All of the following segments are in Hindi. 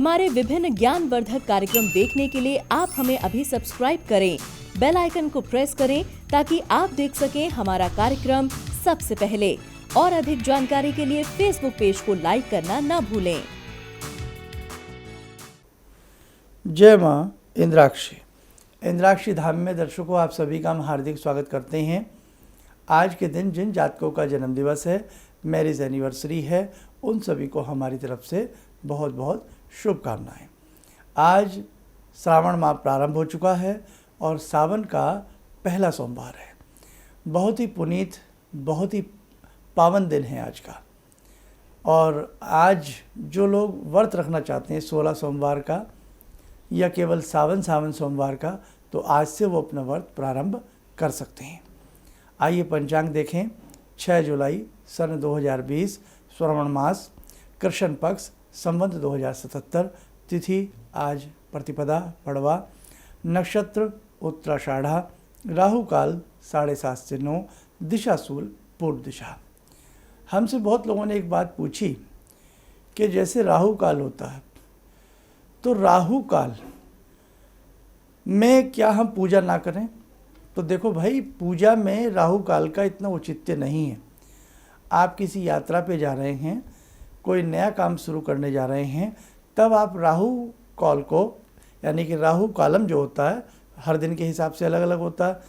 हमारे विभिन्न ज्ञानवर्धक कार्यक्रम देखने के लिए आप हमें अभी सब्सक्राइब करें, बेल आइकन को प्रेस करें ताकि आप देख सकें हमारा कार्यक्रम सबसे पहले। और अधिक जानकारी के लिए फेसबुक पेज को लाइक करना न भूलें। जय माँ इंद्राक्षी। इंद्राक्षी धाम में दर्शकों आप सभी का हम हार्दिक स्वागत करते हैं। आज के दिन जिन जातकों का जन्म दिवस है, मैरिज एनिवर्सरी है, उन सभी को हमारी तरफ से बहुत बहुत शुभकामनाएं। आज श्रावण माह प्रारंभ हो चुका है और सावन का पहला सोमवार है। बहुत ही पुनीत, बहुत ही पावन दिन है आज का। और आज जो लोग व्रत रखना चाहते हैं 16 सोमवार का या केवल सावन सोमवार का, तो आज से वो अपना व्रत प्रारंभ कर सकते हैं। आइए पंचांग देखें। 6 जुलाई सन 2020, श्रावण मास, कृष्ण पक्ष, संवत 2077, तिथि आज प्रतिपदा पड़वा, नक्षत्र उत्तराषाढ़ा, राहु काल 7:30 से 9, दिशा शूल पूर्व दिशा। हमसे बहुत लोगों ने एक बात पूछी कि जैसे राहु काल होता है, तो राहु काल में क्या हम पूजा ना करें? तो देखो भाई, पूजा में राहु काल का इतना औचित्य नहीं है। आप किसी यात्रा पे जा रहे हैं, कोई नया काम शुरू करने जा रहे हैं, तब आप राहु काल को, यानी कि राहु कालम जो होता है हर दिन के हिसाब से अलग अलग होता है,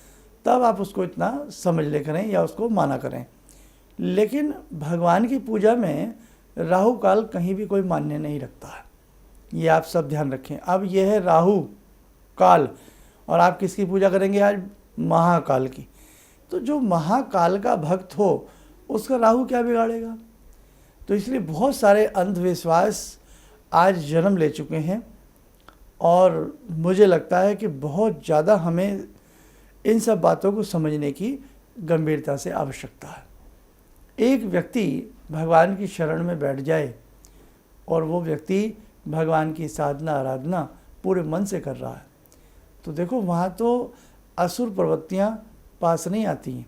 तब आप उसको इतना समझ ले करें या उसको माना करें। लेकिन भगवान की पूजा में राहु काल कहीं भी कोई मान्य नहीं रखता है, ये आप सब ध्यान रखें। अब यह है राहु काल और आप किसकी पूजा करेंगे आज? महाकाल की। तो जो महाकाल का भक्त हो उसका राहु क्या बिगाड़ेगा? तो इसलिए बहुत सारे अंधविश्वास आज जन्म ले चुके हैं और मुझे लगता है कि बहुत ज़्यादा हमें इन सब बातों को समझने की गंभीरता से आवश्यकता है। एक व्यक्ति भगवान की शरण में बैठ जाए और वो व्यक्ति भगवान की साधना आराधना पूरे मन से कर रहा है, तो देखो वहाँ तो असुर प्रवृत्तियाँ पास नहीं आती हैं।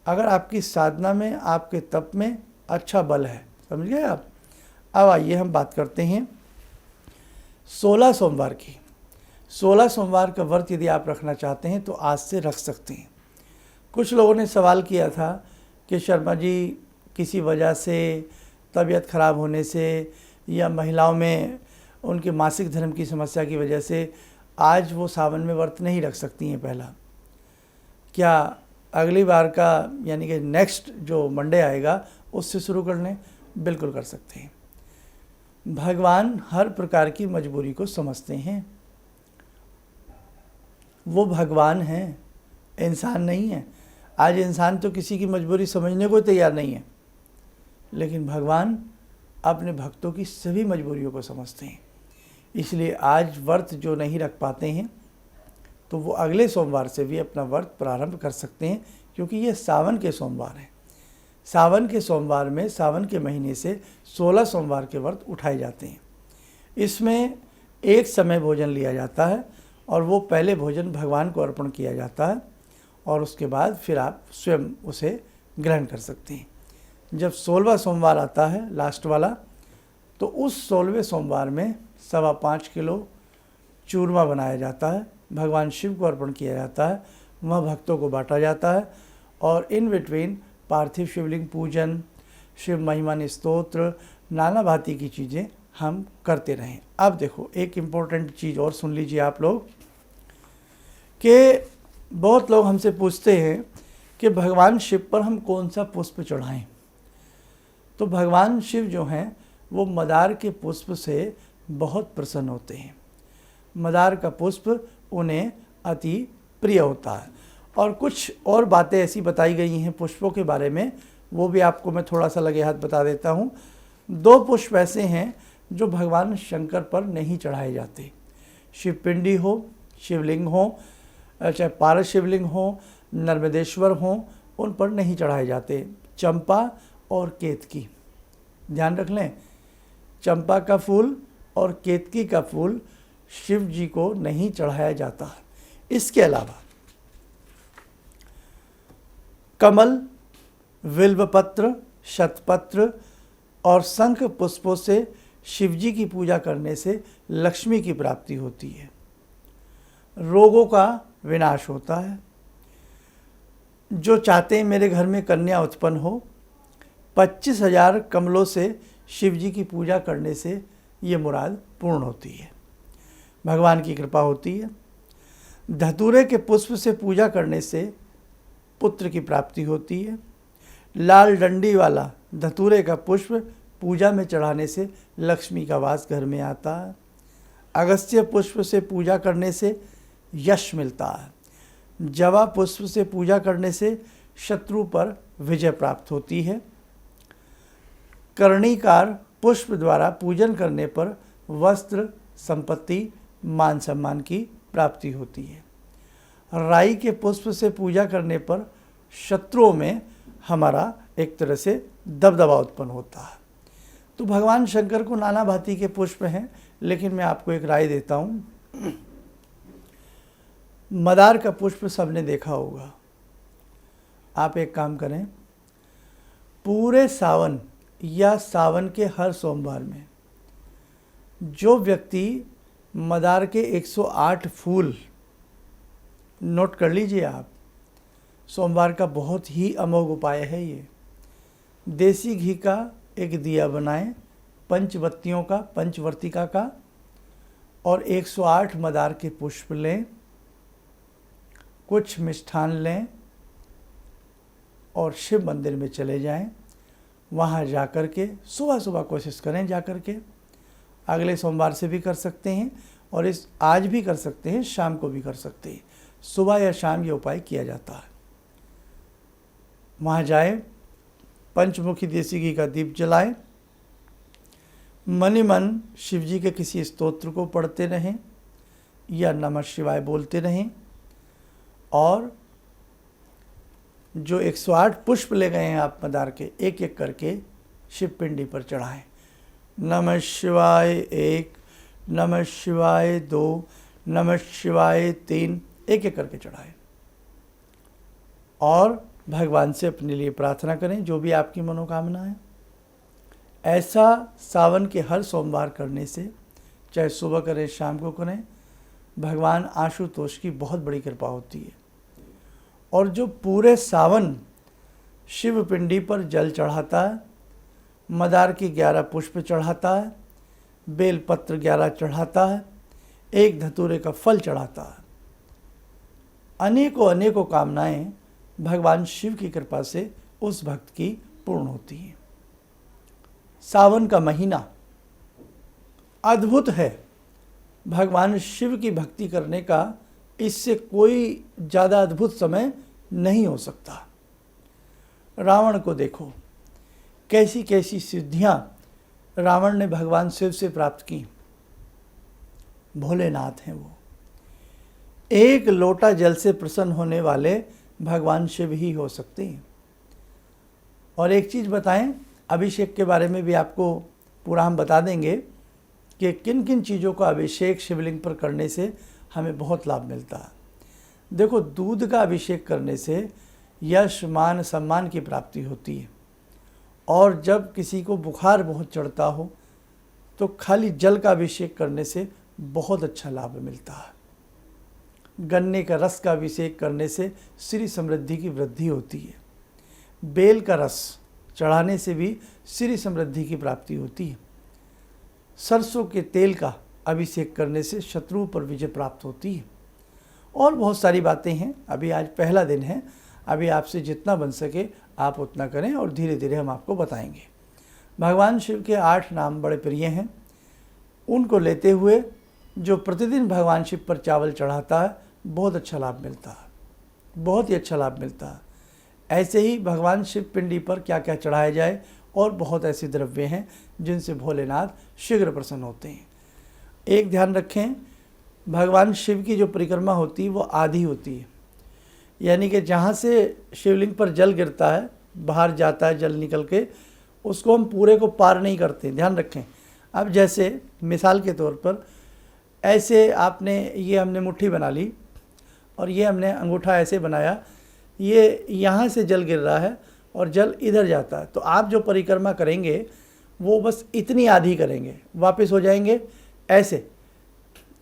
अगर आपकी साधना में, आपके तप में अच्छा बल है, समझ गए आप। अब आइए हम बात करते हैं 16 सोमवार की। 16 सोमवार का व्रत यदि आप रखना चाहते हैं तो आज से रख सकते हैं। कुछ लोगों ने सवाल किया था कि शर्मा जी, किसी वजह से, तबीयत ख़राब होने से या महिलाओं में उनके मासिक धर्म की समस्या की वजह से आज वो सावन में व्रत नहीं रख सकती हैं। पहला, क्या अगली बार का यानी कि नेक्स्ट जो मंडे आएगा उससे शुरू कर लें? बिल्कुल कर सकते हैं। भगवान हर प्रकार की मजबूरी को समझते हैं। वो भगवान हैं, इंसान नहीं है। आज इंसान तो किसी की मजबूरी समझने को तैयार नहीं है, लेकिन भगवान अपने भक्तों की सभी मजबूरियों को समझते हैं। इसलिए आज व्रत जो नहीं रख पाते हैं तो वो अगले सोमवार से भी अपना व्रत प्रारंभ कर सकते हैं, क्योंकि ये सावन के सोमवार हैं। सावन के सोमवार में, सावन के महीने से 16 सोमवार के व्रत उठाए जाते हैं। इसमें एक समय भोजन लिया जाता है और वो पहले भोजन भगवान को अर्पण किया जाता है और उसके बाद फिर आप स्वयं उसे ग्रहण कर सकते हैं। जब 16वां सोमवार आता है, लास्ट वाला, तो उस 16वें सोमवार में 5.25 किलो चूरमा बनाया जाता है, भगवान शिव को अर्पण किया जाता है, वह भक्तों को बांटा जाता है। और इन बिटवीन पार्थिव शिवलिंग पूजन, शिव महिमा स्तोत्र, नाना भांति की चीज़ें हम करते रहें। अब देखो, एक इम्पोर्टेंट चीज़ और सुन लीजिए आप लोग, कि बहुत लोग हमसे पूछते हैं कि भगवान शिव पर हम कौन सा पुष्प चढ़ाएं। तो भगवान शिव जो हैं वो मदार के पुष्प से बहुत प्रसन्न होते हैं। मदार का पुष्प उन्हें अति प्रिय होता है। और कुछ और बातें ऐसी बताई गई हैं पुष्पों के बारे में, वो भी आपको मैं थोड़ा सा लगे हाथ बता देता हूँ। 2 पुष्प ऐसे हैं जो भगवान शंकर पर नहीं चढ़ाए जाते। शिवपिंडी हो, शिवलिंग हो, चाहे पारस शिवलिंग हो, नर्मदेश्वर हो, उन पर नहीं चढ़ाए जाते। चंपा और केतकी, ध्यान रख लें, चंपा का फूल और केतकी का फूल शिव जी को नहीं चढ़ाया जाता। इसके अलावा कमल, बिल्वपत्र, शतपत्र और शंख पुष्पों से शिवजी की पूजा करने से लक्ष्मी की प्राप्ति होती है, रोगों का विनाश होता है। जो चाहते हैं मेरे घर में कन्या उत्पन्न हो, 25,000 कमलों से शिवजी की पूजा करने से ये मुराद पूर्ण होती है, भगवान की कृपा होती है। धतूरे के पुष्प से पूजा करने से पुत्र की प्राप्ति होती है। लाल डंडी वाला धतूरे का पुष्प पूजा में चढ़ाने से लक्ष्मी का वास घर में आता है। अगस्त्य पुष्प से पूजा करने से यश मिलता है। जवा पुष्प से पूजा करने से शत्रु पर विजय प्राप्त होती है। कर्णिकार पुष्प द्वारा पूजन करने पर वस्त्र, संपत्ति, मान सम्मान की प्राप्ति होती है। राई के पुष्प से पूजा करने पर शत्रुओं में हमारा एक तरह से दबदबा उत्पन्न होता है। तो भगवान शंकर को नाना भांति के पुष्प हैं, लेकिन मैं आपको एक राय देता हूँ। मदार का पुष्प सबने देखा होगा। आप एक काम करें, पूरे सावन या सावन के हर सोमवार में जो व्यक्ति मदार के 108 फूल, नोट कर लीजिए आप, सोमवार का बहुत ही अमोघ उपाय है ये। देसी घी का एक दिया बनाएं, पंचबत्तियों का, पंचवर्तिका का, और 108 मदार के पुष्प लें, कुछ मिष्ठान लें और शिव मंदिर में चले जाएं। वहाँ जाकर के सुबह सुबह कोशिश करें जाकर के, अगले सोमवार से भी कर सकते हैं और इस आज भी कर सकते हैं, शाम को भी कर सकते हैं। सुबह या शाम ये उपाय किया जाता है। वहाँ जाए, पंचमुखी देसी घी का दीप जलाएं, मनि मन शिव जी के किसी स्तोत्र को पढ़ते रहें या नमः शिवाय बोलते रहें, और जो 108 पुष्प ले गए हैं आप मदार के, एक एक करके शिव पिंडी पर चढ़ाएं। नमः शिवाय 1, नमः शिवाय 2, नमः शिवाय 3, एक एक करके चढ़ाएं और भगवान से अपने लिए प्रार्थना करें जो भी आपकी मनोकामना है। ऐसा सावन के हर सोमवार करने से, चाहे सुबह करें शाम को करें, भगवान आशुतोष की बहुत बड़ी कृपा होती है। और जो पूरे सावन शिव पिंडी पर जल चढ़ाता है, मदार की 11 पुष्प चढ़ाता है, बेलपत्र 11 चढ़ाता है, एक धतूरे का फल चढ़ाता है, अनेकों अनेकों कामनाएं भगवान शिव की कृपा से उस भक्त की पूर्ण होती हैं। सावन का महीना अद्भुत है। भगवान शिव की भक्ति करने का इससे कोई ज़्यादा अद्भुत समय नहीं हो सकता। रावण को देखो, कैसी कैसी सिद्धियां रावण ने भगवान शिव से प्राप्त की। भोलेनाथ हैं वो। एक लोटा जल से प्रसन्न होने वाले भगवान शिव ही हो सकते हैं। और एक चीज़ बताएं, अभिषेक के बारे में भी आपको पूरा हम बता देंगे कि किन किन चीज़ों का अभिषेक शिवलिंग पर करने से हमें बहुत लाभ मिलता है। देखो, दूध का अभिषेक करने से यश, मान, सम्मान की प्राप्ति होती है। और जब किसी को बुखार बहुत चढ़ता हो तो खाली जल का अभिषेक करने से बहुत अच्छा लाभ मिलता है। गन्ने का रस का अभिषेक करने से श्री समृद्धि की वृद्धि होती है। बेल का रस चढ़ाने से भी श्री समृद्धि की प्राप्ति होती है। सरसों के तेल का अभिषेक करने से शत्रु पर विजय प्राप्त होती है। और बहुत सारी बातें हैं। अभी आज पहला दिन है, अभी आपसे जितना बन सके आप उतना करें और धीरे धीरे हम आपको बताएंगे। भगवान शिव के 8 नाम बड़े प्रिय हैं। उनको लेते हुए जो प्रतिदिन भगवान शिव पर चावल चढ़ाता है बहुत अच्छा लाभ मिलता है, बहुत ही अच्छा लाभ मिलता है। ऐसे ही भगवान शिव पिंडी पर क्या क्या चढ़ाया जाए, और बहुत ऐसे द्रव्य हैं जिनसे भोलेनाथ शीघ्र प्रसन्न होते हैं। एक ध्यान रखें, भगवान शिव की जो परिक्रमा होती है वो आधी होती है, यानी कि जहाँ से शिवलिंग पर जल गिरता है, बाहर जाता है जल निकल के, उसको हम पूरे को पार नहीं करते। ध्यान रखें। अब जैसे मिसाल के तौर पर ऐसे आपने, ये हमने मुट्ठी बना ली और ये हमने अंगूठा ऐसे बनाया, ये यहाँ से जल गिर रहा है और जल इधर जाता है, तो आप जो परिक्रमा करेंगे वो बस इतनी आधी करेंगे, वापस हो जाएंगे ऐसे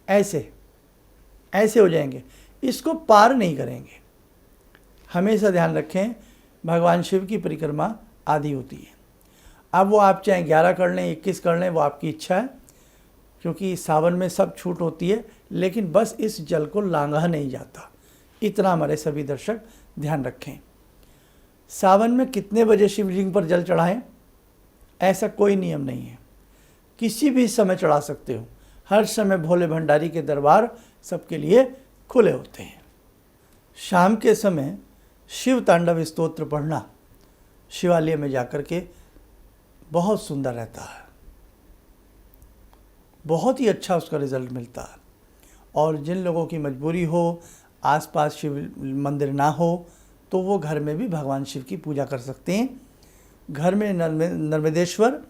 ऐसे ऐसे हो जाएंगे, इसको पार नहीं करेंगे। हमेशा ध्यान रखें, भगवान शिव की परिक्रमा आधी होती है। अब वो आप चाहे 11 कर लें, 21 कर लें, वो आपकी इच्छा है, क्योंकि सावन में सब छूट होती है, लेकिन बस इस जल को लांघा नहीं जाता, इतना हमारे सभी दर्शक ध्यान रखें। सावन में कितने बजे शिवलिंग पर जल चढ़ाएं, ऐसा कोई नियम नहीं है, किसी भी समय चढ़ा सकते हो। हर समय भोले भंडारी के दरबार सबके लिए खुले होते हैं। शाम के समय शिव तांडव स्तोत्र पढ़ना शिवालय में जाकर के बहुत सुंदर रहता है, बहुत ही अच्छा उसका रिजल्ट मिलता है। और जिन लोगों की मजबूरी हो, आसपास शिव मंदिर ना हो, तो वो घर में भी भगवान शिव की पूजा कर सकते हैं। घर में नर्मदेश्वर,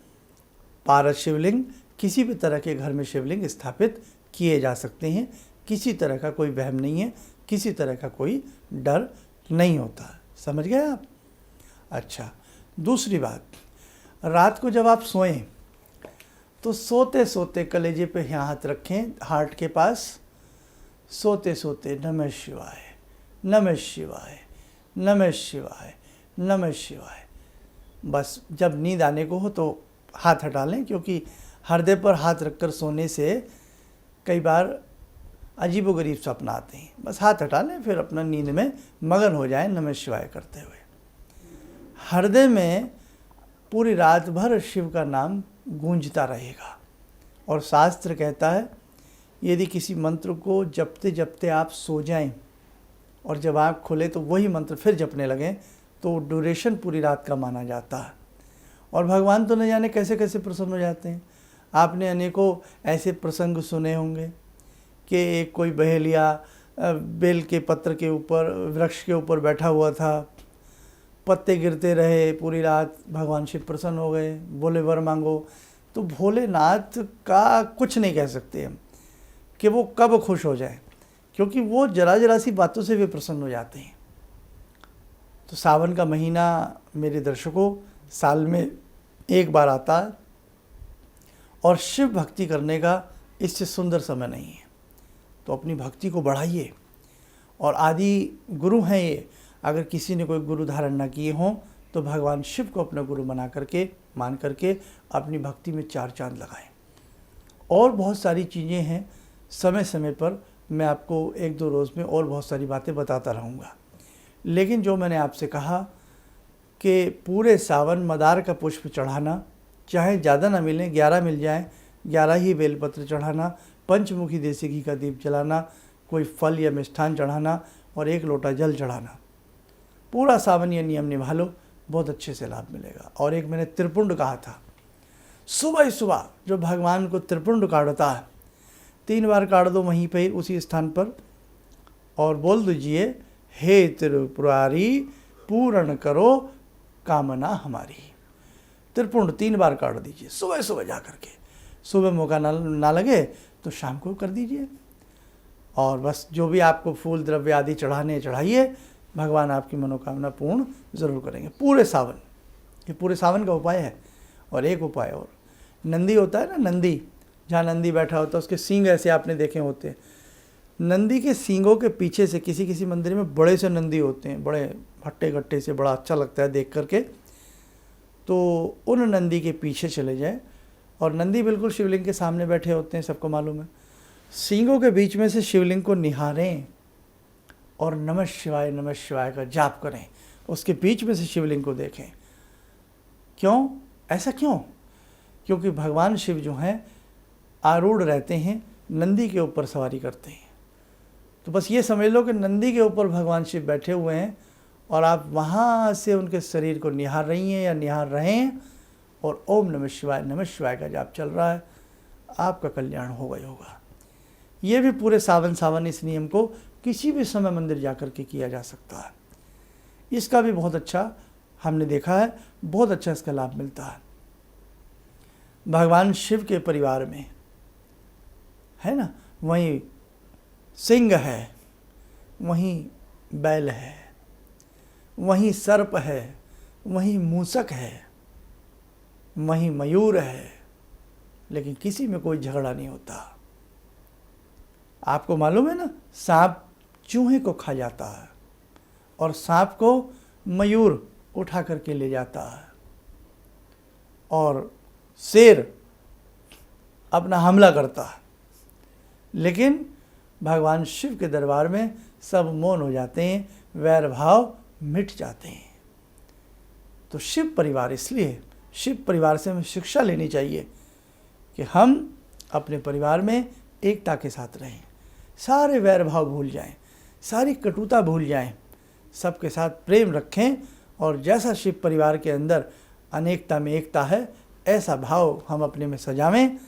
पारस शिवलिंग, किसी भी तरह के घर में शिवलिंग स्थापित किए जा सकते हैं। किसी तरह का कोई वहम नहीं है, किसी तरह का कोई डर नहीं होता। समझ गए आप? अच्छा, दूसरी बात, रात को जब आप सोएं तो सोते सोते कलेजे पे यहाँ हाथ रखें, हार्ट के पास, सोते सोते नमः शिवाय, नमः शिवाय, नमः शिवाय, नमः शिवाय। बस जब नींद आने को हो तो हाथ हटा लें, क्योंकि हृदय पर हाथ रखकर सोने से कई बार अजीबोगरीब सपना आते हैं। बस हाथ हटा लें, फिर अपना नींद में मगन हो जाएं नमः शिवाय करते हुए। हृदय में पूरी रात भर शिव का नाम गूंजता रहेगा। और शास्त्र कहता है, यदि किसी मंत्र को जपते जपते आप सो जाएं और जब आँख खुले तो वही मंत्र फिर जपने लगें, तो ड्यूरेशन पूरी रात का माना जाता है। और भगवान तो न जाने कैसे कैसे प्रसन्न हो जाते हैं। आपने अनेकों ऐसे प्रसंग सुने होंगे कि एक कोई बहेलिया बेल के पत्र के ऊपर, वृक्ष के ऊपर बैठा हुआ था, पत्ते गिरते रहे पूरी रात, भगवान शिव प्रसन्न हो गए, बोले वर मांगो। तो भोलेनाथ का कुछ नहीं कह सकते हम कि वो कब खुश हो जाए, क्योंकि वो जरा जरा सी बातों से भी प्रसन्न हो जाते हैं। तो सावन का महीना मेरे दर्शकों साल में एक बार आता है, और शिव भक्ति करने का इससे सुंदर समय नहीं है। तो अपनी भक्ति को बढ़ाइए। और आदि गुरु हैं ये, अगर किसी ने कोई गुरु धारण न किए हों तो भगवान शिव को अपना गुरु मान करके अपनी भक्ति में 4 चांद लगाएं। और बहुत सारी चीज़ें हैं, समय समय पर मैं आपको 1-2 रोज़ में और बहुत सारी बातें बताता रहूँगा। लेकिन जो मैंने आपसे कहा कि पूरे सावन मदार का पुष्प चढ़ाना, चाहे ज़्यादा ना मिलें, 11 मिल जाएं, 11 ही बेलपत्र चढ़ाना, पंचमुखी देसी घी का दीप जलाना, कोई फल या मिष्ठान चढ़ाना और 1 लोटा जल चढ़ाना। पूरा सावन ये नियम निभा लो, बहुत अच्छे से लाभ मिलेगा। और एक मैंने त्रिपुंड कहा था, सुबह ही सुबह जो भगवान को त्रिपुंड काटता है, 3 बार काट दो वहीं पर उसी स्थान पर, और बोल दीजिए, हे त्रिपुरारी पूर्ण करो कामना हमारी। त्रिपुंड 3 बार काट दीजिए सुबह सुबह जा करके। सुबह मौका ना लगे तो शाम को कर दीजिए। और बस जो भी आपको फूल द्रव्य आदि चढ़ाने चढ़ाइए, भगवान आपकी मनोकामना पूर्ण ज़रूर करेंगे पूरे सावन। ये पूरे सावन का उपाय है। और एक उपाय और, नंदी होता है ना, नंदी, जहाँ नंदी बैठा होता है उसके सींग ऐसे आपने देखे होते हैं। नंदी के सींगों के पीछे से किसी किसी मंदिर में बड़े से नंदी होते हैं, बड़े हट्टे गट्टे से, बड़ा अच्छा लगता है देख करके। तो उन नंदी के पीछे चले जाए, और नंदी बिल्कुल शिवलिंग के सामने बैठे होते हैं, सबको मालूम है। सींगों के बीच में से शिवलिंग को निहारें और नमः शिवाय का जाप करें। उसके बीच में से शिवलिंग को देखें। क्यों? ऐसा क्यों? क्योंकि भगवान शिव जो हैं आरूढ़ रहते हैं, नंदी के ऊपर सवारी करते हैं। तो बस ये समझ लो कि नंदी के ऊपर भगवान शिव बैठे हुए हैं, और आप वहाँ से उनके शरीर को निहार रही हैं या निहार रहे हैं, और ओम नमः शिवाय का जाप चल रहा है। आपका कल्याण होगा ही होगा। ये भी पूरे सावन इस नियम को किसी भी समय मंदिर जाकर के किया जा सकता है। इसका भी बहुत अच्छा हमने देखा है, बहुत अच्छा इसका लाभ मिलता है। भगवान शिव के परिवार में है ना, वहीं सिंह है, वहीं बैल है, वहीं सर्प है, वहीं मूसक है, वहीं मयूर है, लेकिन किसी में कोई झगड़ा नहीं होता। आपको मालूम है ना, सांप चूहे को खा जाता है और सांप को मयूर उठा करके ले जाता है, और शेर अपना हमला करता है। लेकिन भगवान शिव के दरबार में सब मौन हो जाते हैं, वैर भाव मिट जाते हैं। तो शिव परिवार, इसलिए शिव परिवार से हमें शिक्षा लेनी चाहिए कि हम अपने परिवार में एकता के साथ रहें, सारे वैर भाव भूल जाएं, सारी कटुता भूल जाएं, सबके साथ प्रेम रखें, और जैसा शिव परिवार के अंदर अनेकता में एकता है, ऐसा भाव हम अपने में सजावें,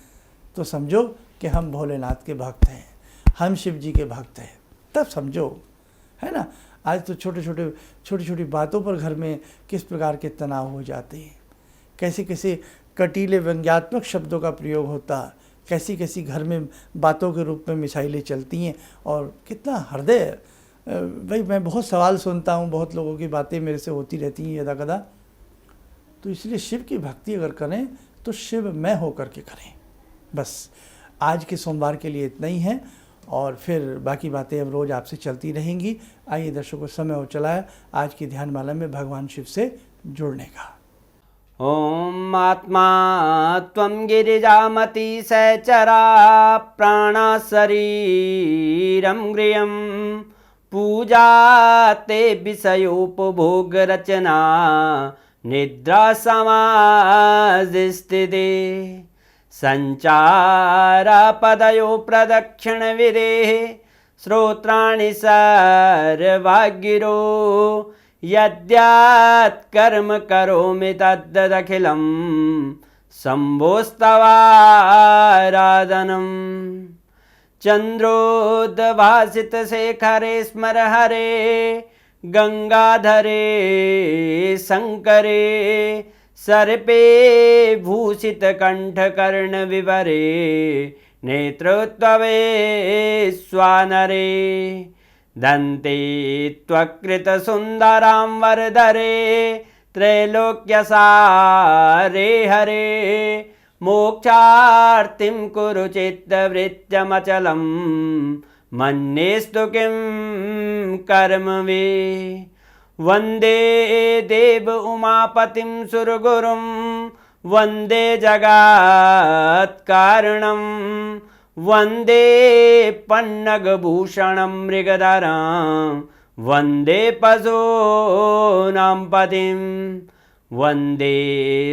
तो समझो कि हम भोलेनाथ के भक्त हैं, हम शिव जी के भक्त हैं, तब समझो, है ना। आज तो छोटी छोटी बातों पर घर में किस प्रकार के तनाव हो जाते हैं, कैसे कैसे कटीले व्यंग्यात्मक शब्दों का प्रयोग होता, कैसी कैसी घर में बातों के रूप में मिसाइलें चलती हैं, और कितना हृदय, भाई मैं बहुत सवाल सुनता हूँ, बहुत लोगों की बातें मेरे से होती रहती हैं यदा कदा। तो इसलिए शिव की भक्ति अगर करें तो शिव में होकर के करें। बस आज के सोमवार के लिए इतना ही है, और फिर बाकी बातें अब रोज़ आपसे चलती रहेंगी। आइए दर्शकों, समय हो चला है आज की ध्यान माला में भगवान शिव से जुड़ने का। ॐ आत्मा त्वं गिरिजामति सहचरा प्राणा शरीरं गृहं पूजा ते विषयोपभोग रचना निद्रा समाधिस्थिते संचारपदयो प्रदक्षिण विधेः श्रोत्राणि सर्वागिरो यद्यात् कर्म करोमि तद्दखिलं शम्भोस्तवाराधनम् चन्द्रोद्भासितशेखरे स्मर हरे गंगाधरे शंकरे सर्पे भूषितकण्ठकर्णविवरे नेत्रोत्तवे स्वानरे दन्ते त्वकृतसुन्दरां वरदरे त्रैलोक्यसारे हरे मोक्षार्तिं कुरु चित्तवृत्त्यमचलं मन्येस्तु किं कर्म वे वन्दे देव उमापतिं सुरगुरुं वन्दे जगत्कारणं वन्दे पन्नगभूषणं मृगधरं वन्दे पशूनां पतिं वन्दे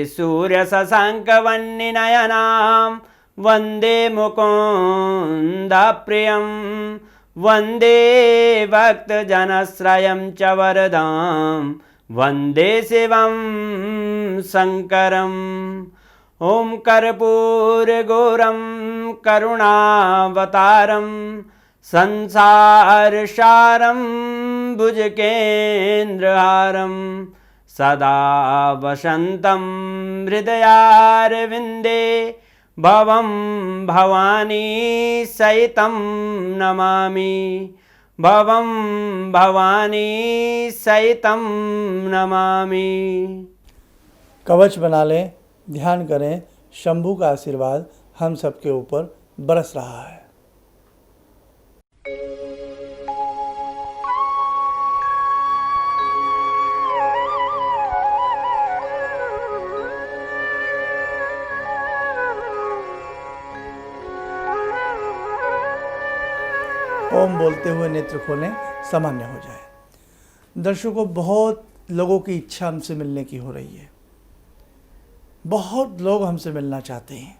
सूर्यशशाङ्कवह्निनयनां वन्दे मुकुन्दप्रियं वन्दे भक्तजनश्रयं च वरदां वन्दे शिवं शङ्करम् ॐ कर्पूरगौरं करुणावतारं संसारसारं भुजगेन्द्रहारं सदा वसन्तं हृदयारविन्दे भवं भवानी सहितं नमामि भवं भवानी सहितं नमामि। कवच बना लें, ध्यान करें, शंभू का आशीर्वाद हम सबके ऊपर बरस रहा है। ओम बोलते हुए नेत्र खोलें, सामान्य हो जाए। दर्शकों, बहुत लोगों की इच्छा हमसे मिलने की हो रही है, बहुत लोग हमसे मिलना चाहते हैं।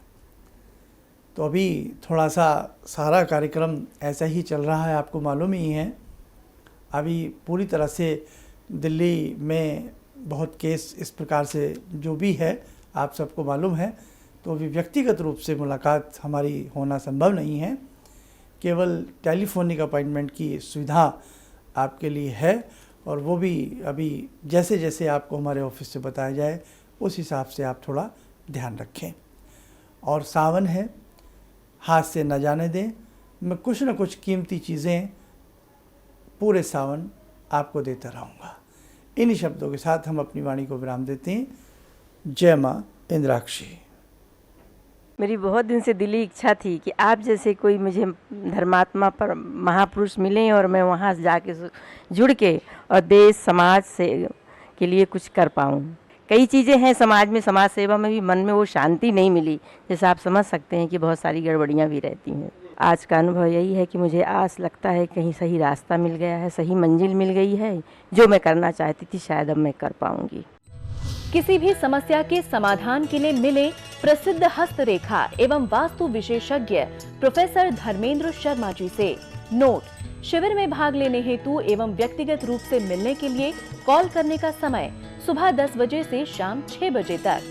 तो अभी थोड़ा सा सारा कार्यक्रम ऐसा ही चल रहा है, आपको मालूम ही है। अभी पूरी तरह से दिल्ली में बहुत केस इस प्रकार से जो भी है आप सबको मालूम है। तो अभी व्यक्तिगत रूप से मुलाकात हमारी होना संभव नहीं है, केवल टेलीफोनिक अपॉइंटमेंट की सुविधा आपके लिए है, और वो भी अभी जैसे जैसे आपको हमारे ऑफिस से बताया जाए उस हिसाब से आप थोड़ा ध्यान रखें। और सावन है, हाथ से न जाने दें। मैं कुछ न कुछ कीमती चीज़ें पूरे सावन आपको देता रहूँगा। इन्हीं शब्दों के साथ हम अपनी वाणी को विराम देते हैं। जय माँ, इंद्राक्षी। मेरी बहुत दिन से दिली इच्छा थी कि आप जैसे कोई मुझे धर्मात्मा पर महापुरुष मिलें और मैं वहाँ जाके जुड़ के और देश समाज से के लिए कुछ कर पाऊँ। कई चीज़ें हैं समाज में, समाज सेवा में भी मन में वो शांति नहीं मिली, जैसा आप समझ सकते हैं कि बहुत सारी गड़बड़ियाँ भी रहती हैं। आज का अनुभव यही है कि मुझे आस लगता है कहीं सही रास्ता मिल गया है, सही मंजिल मिल गई है। जो मैं करना चाहती थी शायद अब मैं कर पाऊँगी। किसी भी समस्या के समाधान के लिए मिले प्रसिद्ध हस्तरेखा एवं वास्तु विशेषज्ञ प्रोफेसर धर्मेंद्र शर्मा जी से। नोट: शिविर में भाग लेने हेतु एवं व्यक्तिगत रूप से मिलने के लिए कॉल करने का समय सुबह 10 बजे से शाम 6 बजे तक।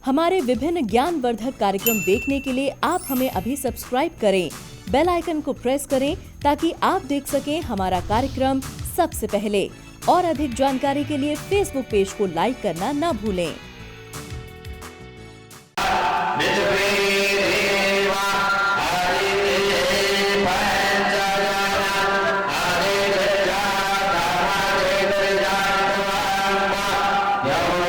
हमारे विभिन्न ज्ञानवर्धक कार्यक्रम देखने के लिए आप हमें अभी सब्सक्राइब करें, बेल आइकन को प्रेस करें ताकि आप देख सकें हमारा कार्यक्रम सबसे पहले। और अधिक जानकारी के लिए फेसबुक पेज को लाइक करना ना भूलें। Yo